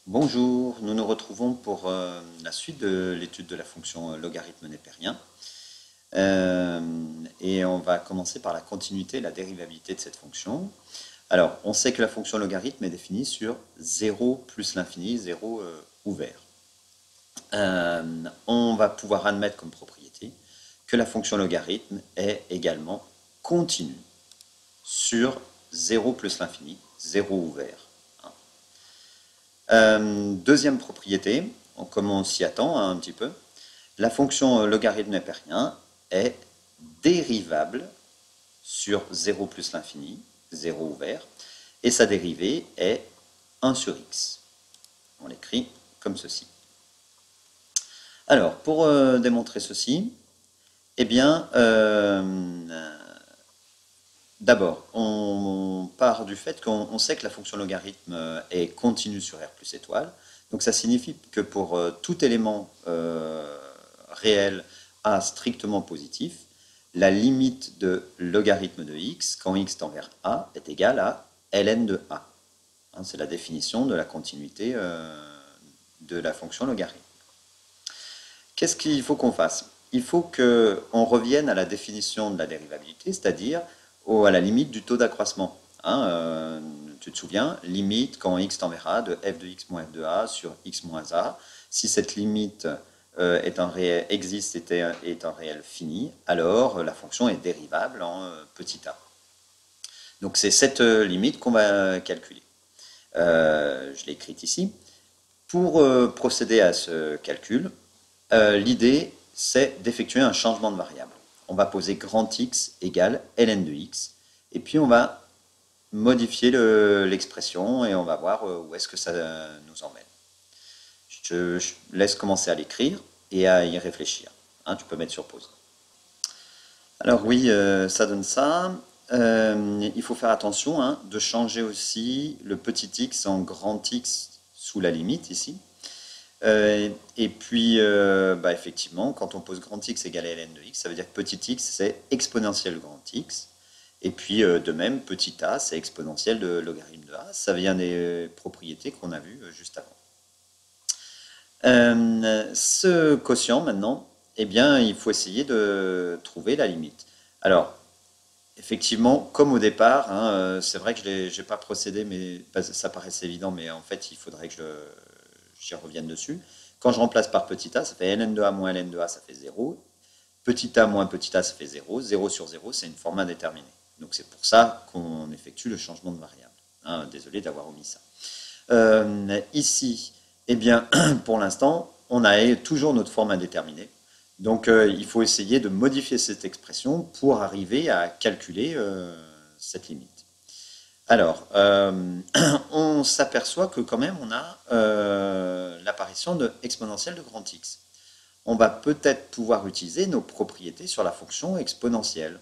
Bonjour, nous nous retrouvons pour la suite de l'étude de la fonction logarithme népérien. Euh, et on va commencer par la continuité et la dérivabilité de cette fonction. Alors, on sait que la fonction logarithme est définie sur 0 plus l'infini, 0 ouvert. On va pouvoir admettre comme propriété que la fonction logarithme est également continue sur 0 plus l'infini, 0 ouvert. Deuxième propriété, comme on s'y attend un petit peu, la fonction logarithme népérien est dérivable sur 0 plus l'infini, 0 ouvert, et sa dérivée est 1 sur x. On l'écrit comme ceci. Alors, pour démontrer ceci, eh bien, d'abord, on part du fait qu'on sait que la fonction logarithme est continue sur R plus étoile. Donc ça signifie que pour tout élément réel A strictement positif, la limite de logarithme de x, quand x tend vers A, est égale à ln de A. C'est la définition de la continuité de la fonction logarithme. Qu'est-ce qu'il faut qu'on fasse? Il faut qu'on revienne à la définition de la dérivabilité, c'est-à-dire à la limite du taux d'accroissement. Tu te souviens, limite quand x tend vers a de f de x moins f de a sur x moins a. Si cette limite existe et est un réel fini, alors la fonction est dérivable en petit a. Donc c'est cette limite qu'on va calculer. Je l'ai écrite ici. Pour procéder à ce calcul, l'idée c'est d'effectuer un changement de variable. On va poser grand X égale ln de x, et puis on va modifier l'expression et on va voir où est-ce que ça nous emmène. Je laisse commencer à l'écrire et à y réfléchir. Tu peux mettre sur pause. Alors oui, ça donne ça. Il faut faire attention de changer aussi le petit x en grand X sous la limite ici. Et puis, effectivement, quand on pose grand X égale à ln de x, ça veut dire que petit x, c'est exponentielle de grand X. Et puis, de même, petit a, c'est exponentielle de logarithme de a. Ça vient des propriétés qu'on a vues juste avant. Ce quotient, maintenant, eh bien, il faut essayer de trouver la limite. Alors, effectivement, comme au départ, c'est vrai que je n'ai pas procédé, mais ça paraissait évident, mais en fait, il faudrait que j'y revienne dessus. Quand je remplace par petit a, ça fait ln de a moins ln de a, ça fait 0. Petit a moins petit a, ça fait 0. 0 sur 0, c'est une forme indéterminée. Donc c'est pour ça qu'on effectue le changement de variable. Désolé d'avoir omis ça. Ici, eh bien, pour l'instant, on a toujours notre forme indéterminée. Donc il faut essayer de modifier cette expression pour arriver à calculer cette limite. Alors, on s'aperçoit que quand même on a l'apparition de exponentielle de grand X. On va peut-être pouvoir utiliser nos propriétés sur la fonction exponentielle.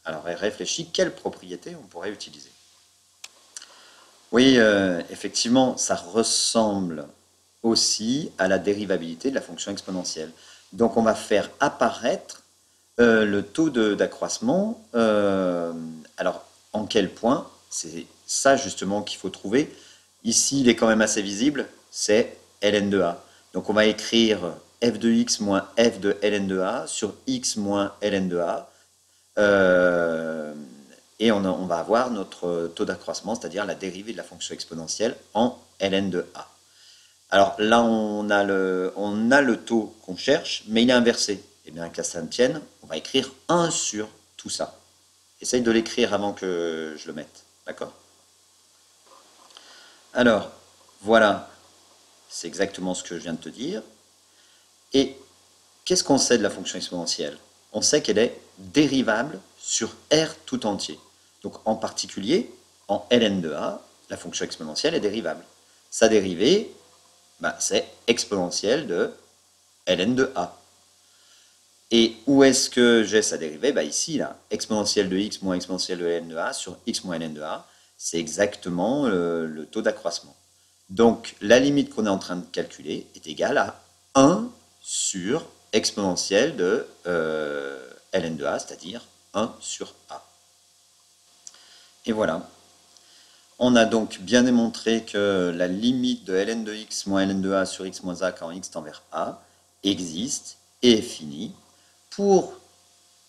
Alors, réfléchis, quelles propriétés on pourrait utiliser? Oui, effectivement, ça ressemble aussi à la dérivabilité de la fonction exponentielle. Donc, on va faire apparaître le taux d'accroissement. Alors, en quel point? C'est ça justement qu'il faut trouver. Ici, il est quand même assez visible, c'est ln de a. Donc, on va écrire f de x moins f de ln de a sur x moins ln de a. Et on va avoir notre taux d'accroissement, c'est-à-dire la dérivée de la fonction exponentielle en ln de a. Alors là, on a le taux qu'on cherche, mais il est inversé. Et bien, que ça me tienne, on va écrire 1 sur tout ça. Essaye de l'écrire avant que je le mette. D'accord? Alors, voilà. C'est exactement ce que je viens de te dire. Et qu'est-ce qu'on sait de la fonction exponentielle? On sait qu'elle est dérivable sur R tout entier. Donc en particulier, en ln de a, la fonction exponentielle est dérivable. Sa dérivée, c'est exponentielle de ln de a. Et où est-ce que j'ai sa dérivée? Ici, là, exponentielle de x moins exponentielle de ln de a sur x moins ln de a, c'est exactement le taux d'accroissement. Donc, la limite qu'on est en train de calculer est égale à 1 sur exponentielle de ln de a, c'est-à-dire 1 sur a. Et voilà. On a donc bien démontré que la limite de ln de x moins ln de a sur x moins a quand x tend vers a existe et est finie pour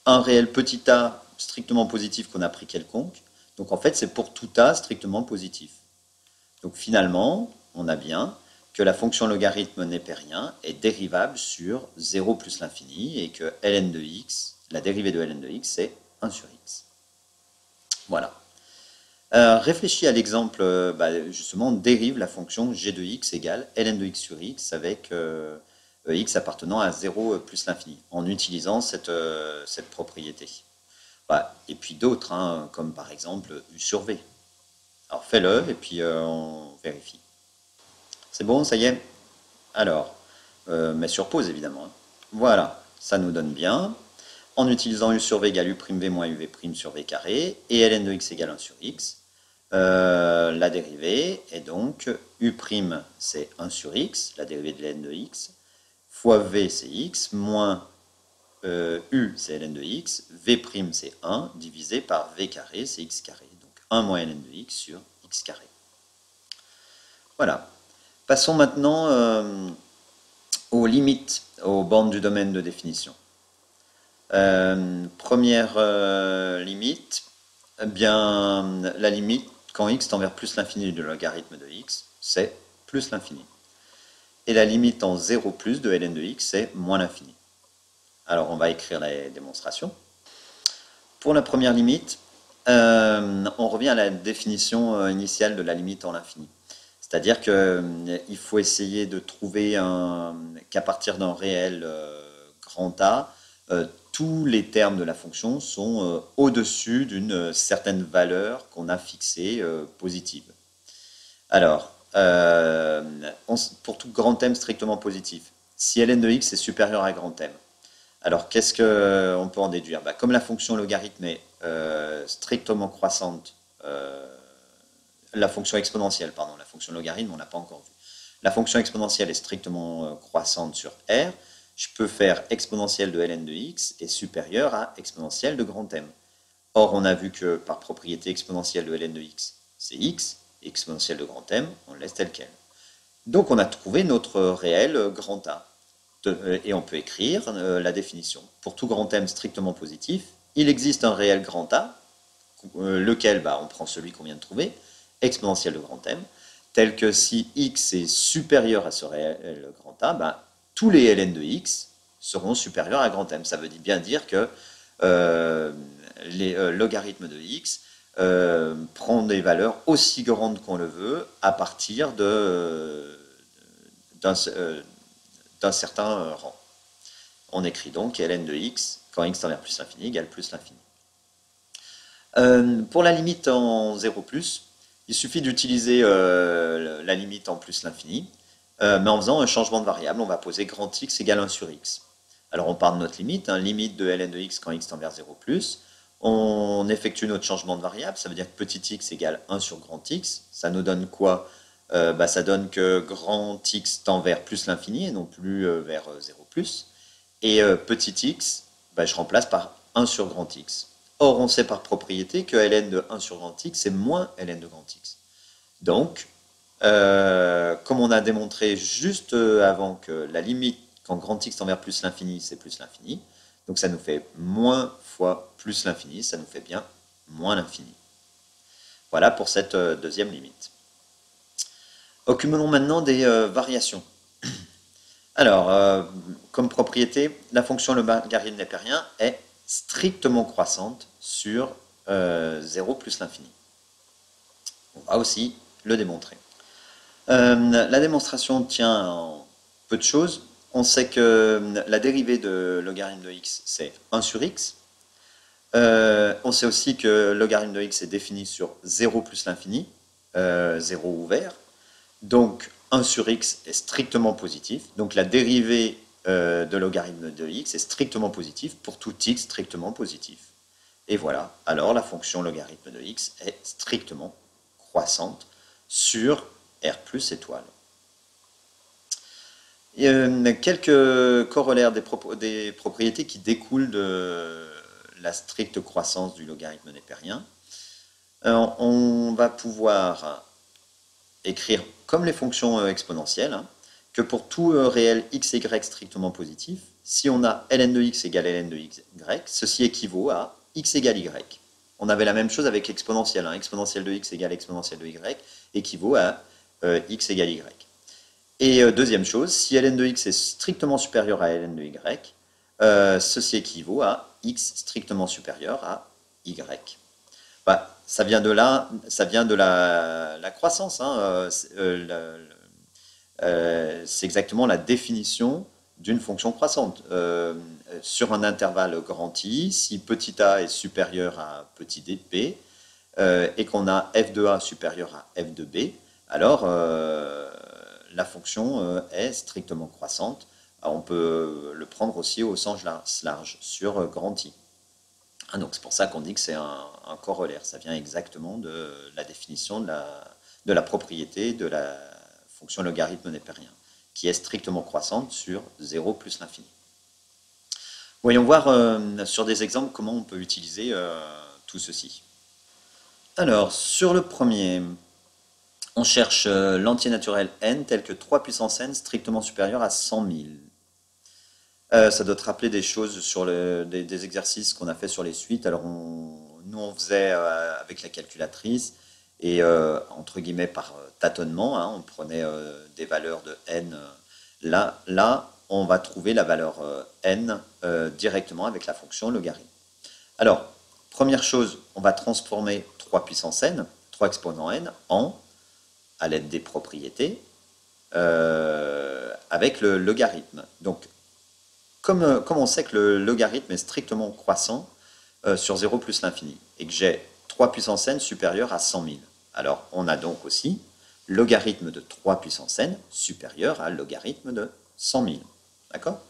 un réel petit a strictement positif qu'on a pris quelconque. Donc en fait, c'est pour tout a strictement positif. Donc finalement, on a bien que la fonction logarithme népérien est dérivable sur 0 plus l'infini et que ln de x, la dérivée de ln de x, c'est 1 sur x. Voilà. Réfléchis à l'exemple, justement, on dérive la fonction g de x égale ln de x sur x avec x appartenant à 0 plus l'infini, en utilisant cette propriété. Et puis d'autres, hein, comme par exemple u sur v. Alors fais-le et puis on vérifie. C'est bon, ça y est? Alors, mais sur pause évidemment. Hein. Voilà, ça nous donne bien. En utilisant u sur v égale u'v moins uv' sur v carré et ln de x égale 1 sur x. La dérivée est donc u' c'est 1 sur x, la dérivée de ln de x, fois v c'est x, moins u c'est ln de x, v' c'est 1, divisé par v carré c'est x carré. Donc 1 moins ln de x sur x carré. Voilà. Passons maintenant aux limites, aux bornes du domaine de définition. Première limite, eh bien, la limite quand x tend vers plus l'infini du logarithme de x, c'est plus l'infini. Et la limite en 0 plus de ln de x, c'est moins l'infini. Alors on va écrire la démonstration. Pour la première limite, on revient à la définition initiale de la limite en l'infini. C'est-à-dire qu'il faut essayer de trouver qu'à partir d'un réel grand A, tous les termes de la fonction sont au-dessus d'une certaine valeur qu'on a fixée positive. Alors, pour tout grand M strictement positif, si ln de x est supérieur à grand M, alors qu'est-ce qu'on peut en déduire? Comme la fonction logarithme est strictement croissante, la fonction exponentielle, pardon, la fonction logarithme, on n'a pas encore vu. La fonction exponentielle est strictement croissante sur R. Je peux faire exponentielle de ln de x est supérieure à exponentielle de grand M. Or, on a vu que par propriété exponentielle de ln de x, c'est x, et exponentielle de grand M, on le laisse tel quel. Donc, on a trouvé notre réel grand A. Et on peut écrire la définition. Pour tout grand M strictement positif, il existe un réel grand A, lequel on prend celui qu'on vient de trouver, exponentielle de grand M, tel que si x est supérieur à ce réel grand A, tous les ln de x seront supérieurs à grand M. Ça veut bien dire que les logarithmes de x prend des valeurs aussi grandes qu'on le veut à partir d'un certain rang. On écrit donc ln de x, quand x tend vers plus l'infini, égale plus l'infini. Pour la limite en 0+, il suffit d'utiliser la limite en plus l'infini, mais en faisant un changement de variable, on va poser grand x égale 1 sur x. Alors on part de notre limite, limite de ln de x quand x tend vers 0+, on effectue notre changement de variable, ça veut dire que petit x égale 1 sur grand x, ça nous donne quoi? Ça donne que grand x tend vers plus l'infini et non plus vers 0+, et petit x, je remplace par 1 sur grand x. Or, on sait par propriété que ln de 1 sur grand x est moins ln de grand x. Donc, comme on a démontré juste avant que la limite, quand grand x tend vers plus l'infini, c'est plus l'infini, donc ça nous fait moins fois plus l'infini, ça nous fait bien moins l'infini. Voilà pour cette deuxième limite. Occupons maintenant des variations. Alors, comme propriété, la fonction logarithme népérien est strictement croissante sur 0 plus l'infini. On va aussi le démontrer. La démonstration tient en peu de choses. On sait que la dérivée de logarithme de x, c'est 1 sur x. On sait aussi que logarithme de x est défini sur 0 plus l'infini, 0 ouvert. Donc 1 sur x est strictement positif. Donc la dérivée de logarithme de x est strictement positive pour tout x strictement positif. Et voilà, alors la fonction logarithme de x est strictement croissante sur R plus étoile. Et, quelques corollaires des propriétés qui découlent de la stricte croissance du logarithme népérien. On va pouvoir écrire comme les fonctions exponentielles, hein, que pour tout réel x et y strictement positif, si on a ln de x égale ln de y, ceci équivaut à x égale y. On avait la même chose avec exponentielle. Hein. Exponentielle de x égale exponentielle de y équivaut à x égale y. Et deuxième chose, si ln de x est strictement supérieur à ln de y, ceci équivaut à x strictement supérieur à y. Bah, ça vient de là, ça vient de la croissance. Hein, c'est exactement la définition d'une fonction croissante. Sur un intervalle grand I, si petit a est supérieur à petit b, et qu'on a f de a supérieur à f de b, alors la fonction est strictement croissante. Alors, on peut le prendre aussi au sens large sur grand I. Ah, donc c'est pour ça qu'on dit que c'est un corollaire. Ça vient exactement de la définition de la propriété de la fonction logarithme népérien, qui est strictement croissante sur 0 plus l'infini. Voyons voir sur des exemples comment on peut utiliser tout ceci. Alors, sur le premier, on cherche l'entier naturel n tel que 3 puissance n strictement supérieur à 100 000. Ça doit te rappeler des choses sur des exercices qu'on a fait sur les suites. Alors, nous, on faisait avec la calculatrice et entre guillemets par tâtonnement, hein, on prenait des valeurs de n. Là, on va trouver la valeur n directement avec la fonction logarithme. Alors, première chose, on va transformer 3 puissance n, 3 exposant n, en, à l'aide des propriétés, avec le logarithme. Donc, comme on sait que le logarithme est strictement croissant sur 0 plus l'infini, et que j'ai 3 puissance n supérieur à 100 000, alors on a donc aussi logarithme de 3 puissance n supérieur à logarithme de 100 000. D'accord ?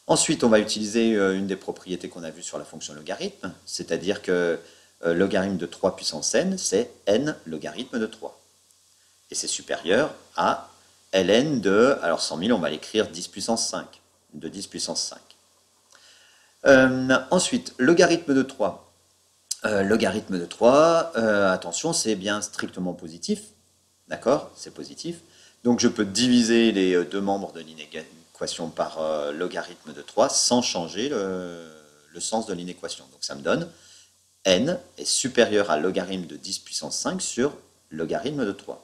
Ensuite, on va utiliser une des propriétés qu'on a vues sur la fonction logarithme, c'est-à-dire que logarithme de 3 puissance n, c'est n logarithme de 3. Et c'est supérieur à ln de, alors 100 000, on va l'écrire 10 puissance 5, de 10 puissance 5. Ensuite, logarithme de 3. Logarithme de 3, attention, c'est bien strictement positif, d'accord? C'est positif. Donc je peux diviser les deux membres de l'inéquation par logarithme de 3 sans changer le sens de l'inéquation. Donc ça me donne n est supérieur à logarithme de 10 puissance 5 sur logarithme de 3.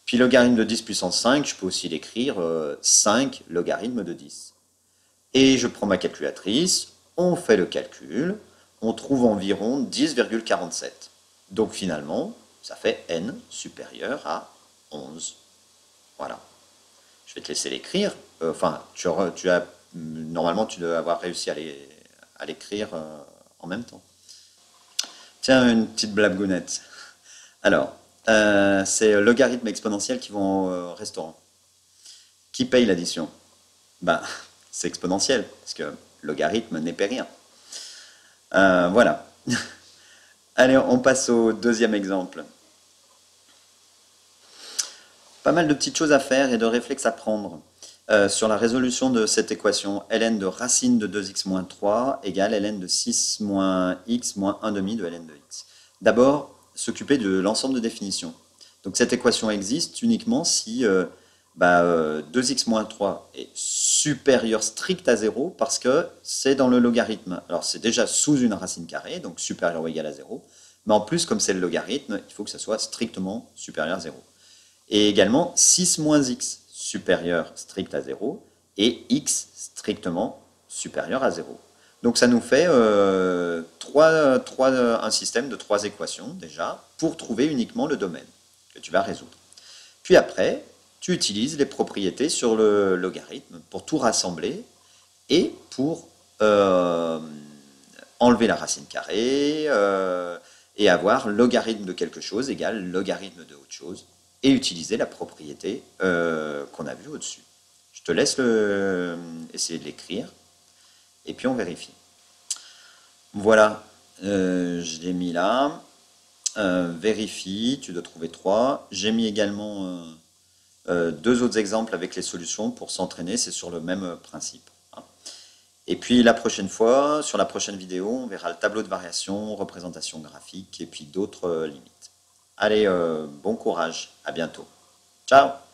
Puis logarithme de 10 puissance 5, je peux aussi l'écrire 5 logarithme de 10. Et je prends ma calculatrice, on fait le calcul, on trouve environ 10,47. Donc finalement, ça fait n supérieur à 11. Voilà. Je vais te laisser l'écrire. Normalement, tu dois avoir réussi à l'écrire en même temps. Tiens, une petite blagounette. Alors, c'est logarithme exponentiel qui vont au restaurant. Qui paye l'addition? Ben, c'est exponentiel, parce que logarithme n'est pas rien. Voilà. Allez, on passe au deuxième exemple. Pas mal de petites choses à faire et de réflexes à prendre sur la résolution de cette équation. Ln de racine de 2x moins 3 égale ln de 6 moins x moins 1 demi de ln de x. D'abord, s'occuper de l'ensemble de définitions. Donc cette équation existe uniquement si 2x moins 3 est supérieur strict à 0 parce que c'est dans le logarithme. Alors c'est déjà sous une racine carrée, donc supérieur ou égal à 0. Mais en plus, comme c'est le logarithme, il faut que ça soit strictement supérieur à 0. Et également 6 moins x supérieur strict à 0 et x strictement supérieur à 0. Donc ça nous fait un système de 3 équations déjà pour trouver uniquement le domaine que tu vas résoudre. Puis après, tu utilises les propriétés sur le logarithme pour tout rassembler et pour enlever la racine carrée et avoir logarithme de quelque chose égale logarithme de autre chose et utiliser la propriété qu'on a vue au-dessus. Je te laisse essayer de l'écrire et puis on vérifie. Voilà, je l'ai mis là. Vérifie, tu dois trouver 3. J'ai mis également 2 autres exemples avec les solutions pour s'entraîner, c'est sur le même principe. Et puis la prochaine fois, sur la prochaine vidéo, on verra le tableau de variation, représentation graphique et puis d'autres limites. Allez, bon courage, à bientôt. Ciao!